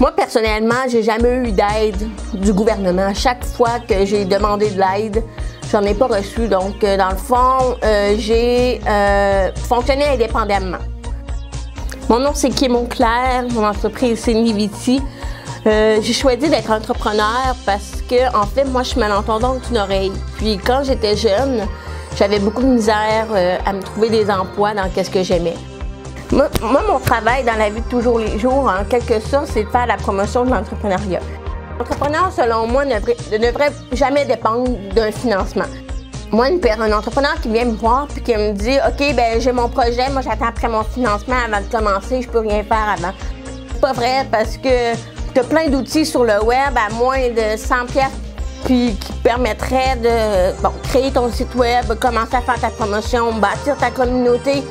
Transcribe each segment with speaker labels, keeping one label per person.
Speaker 1: Moi, personnellement, j'ai jamais eu d'aide du gouvernement. Chaque fois que j'ai demandé de l'aide, j'en ai pas reçu. Donc, dans le fond, j'ai fonctionné indépendamment. Mon nom, c'est Kim Auclair. Mon entreprise, c'est Niviti. J'ai choisi d'être entrepreneur parce que, en fait, moi, je suis malentendante d'une oreille. Puis, quand j'étais jeune, j'avais beaucoup de misère à me trouver des emplois dans ce que j'aimais. Moi, mon travail dans la vie de tous les jours, en quelque sorte, c'est de faire la promotion de l'entrepreneuriat. L'entrepreneur, selon moi, ne devrait jamais dépendre d'un financement. Moi, un entrepreneur qui vient me voir et qui me dit « OK, ben j'ai mon projet, moi j'attends après mon financement avant de commencer, je peux rien faire avant. » C'est pas vrai parce que tu as plein d'outils sur le web à moins de 100$ puis qui permettraient de créer ton site web, commencer à faire ta promotion, bâtir ta communauté.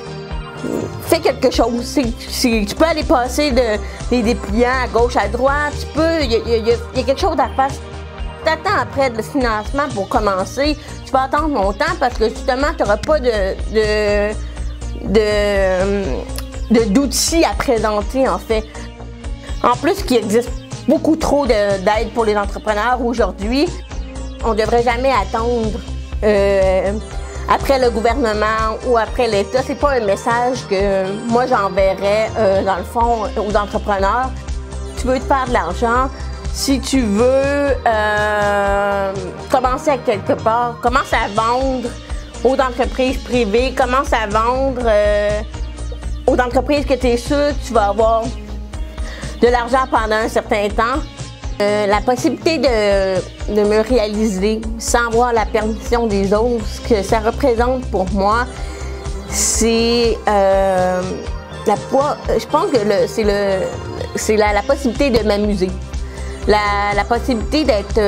Speaker 1: Fais quelque chose. Tu peux aller passer des dépliants à gauche, à droite. Il y a quelque chose à faire. Tu attends après le financement pour commencer. Tu vas attendre longtemps parce que justement, tu n'auras pas d'outils à présenter, en fait. En plus, qu'il existe beaucoup trop d'aide pour les entrepreneurs aujourd'hui. On ne devrait jamais attendre après le gouvernement ou après l'État. C'est pas un message que moi j'enverrais dans le fond aux entrepreneurs. Tu veux te faire de l'argent, si tu veux commencer à quelque part, commence à vendre aux entreprises privées, commence à vendre aux entreprises que tu es sûr que tu vas avoir de l'argent pendant un certain temps. La possibilité de me réaliser sans avoir la permission des autres, ce que ça représente pour moi, c'est je pense que c'est la possibilité de m'amuser. La possibilité d'être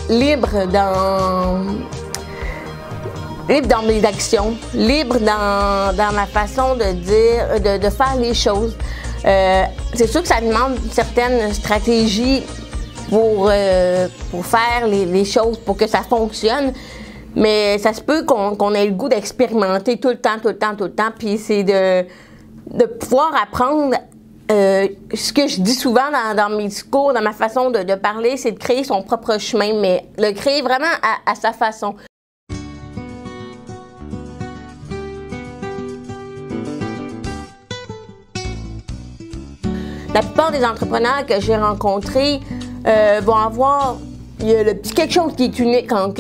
Speaker 1: libre dans mes actions, libre dans ma façon de dire, de faire les choses. C'est sûr que ça demande une certaine stratégie pour faire les choses, pour que ça fonctionne. Mais ça se peut qu'on ait le goût d'expérimenter tout le temps. Puis c'est de pouvoir apprendre. Ce que je dis souvent dans mes discours, dans ma façon de parler, c'est de créer son propre chemin, mais le créer vraiment à sa façon. La plupart des entrepreneurs que j'ai rencontrés vont avoir il y a le petit quelque chose qui est unique en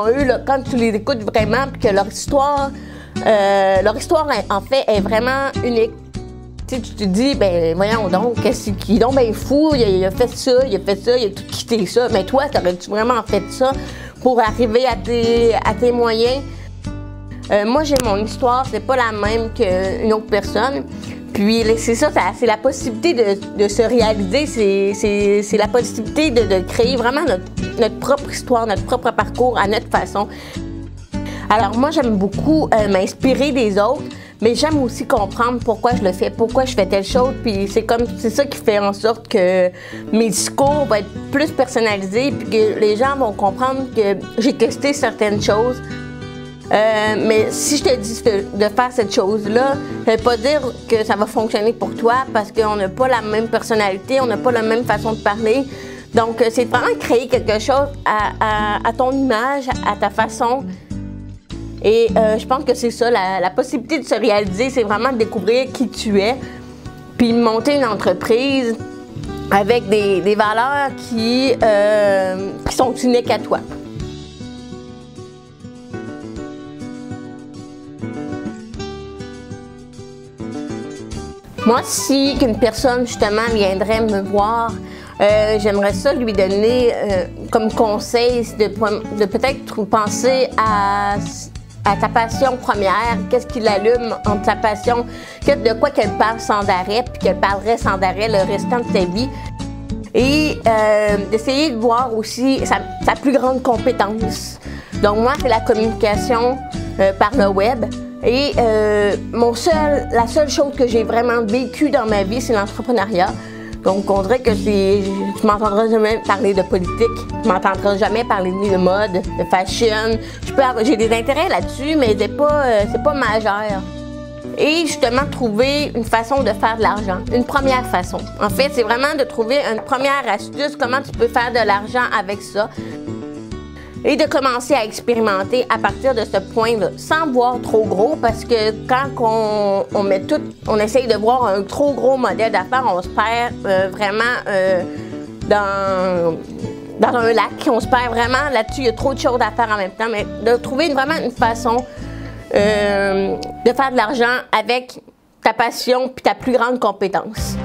Speaker 1: eux là, quand tu les écoutes vraiment, puis que leur histoire en fait est vraiment unique. Tu te dis, ben voyons donc, qu'est-ce qui est donc ben fou, il a fait ça, il a tout quitté ça. Mais toi, t'aurais-tu vraiment fait ça pour arriver à tes moyens? Moi, j'ai mon histoire, c'est pas la même qu'une autre personne. Puis c'est ça, c'est la possibilité de se réaliser, c'est la possibilité de créer vraiment notre propre histoire, notre propre parcours à notre façon. Alors moi, j'aime beaucoup m'inspirer des autres, mais j'aime aussi comprendre pourquoi je le fais, pourquoi je fais telle chose. Puis c'est ça qui fait en sorte que mes discours vont être plus personnalisés, puis que les gens vont comprendre que j'ai testé certaines choses. Mais si je te dis de faire cette chose-là, ça ne veut pas dire que ça va fonctionner pour toi parce qu'on n'a pas la même personnalité, on n'a pas la même façon de parler. Donc, c'est vraiment créer quelque chose à ton image, à ta façon. Et je pense que c'est ça, la possibilité de se réaliser, c'est vraiment de découvrir qui tu es, puis monter une entreprise avec des valeurs qui sont uniques à toi. Moi, si qu'une personne, justement, viendrait me voir, j'aimerais ça lui donner comme conseil de peut-être penser à ta passion première, qu'est-ce qui l'allume entre sa passion, de quoi qu'elle parle sans arrêt, puis qu'elle parlerait sans arrêt le restant de sa vie. Et d'essayer de voir aussi sa plus grande compétence. Donc moi, c'est la communication par le web. Et la seule chose que j'ai vraiment vécue dans ma vie, c'est l'entrepreneuriat. Donc on dirait que tu m'entendras jamais parler de politique, tu m'entendras jamais parler de mode, de fashion. J'ai des intérêts là-dessus, mais c'est pas majeur. et justement trouver une façon de faire de l'argent, une première façon. En fait, c'est vraiment de trouver une première astuce, comment tu peux faire de l'argent avec ça et de commencer à expérimenter à partir de ce point-là, sans voir trop gros, parce que quand on essaye de voir un trop gros modèle d'affaires, on se perd vraiment dans un lac, on se perd vraiment là-dessus, il y a trop de choses à faire en même temps, mais de trouver vraiment une façon de faire de l'argent avec ta passion puis ta plus grande compétence.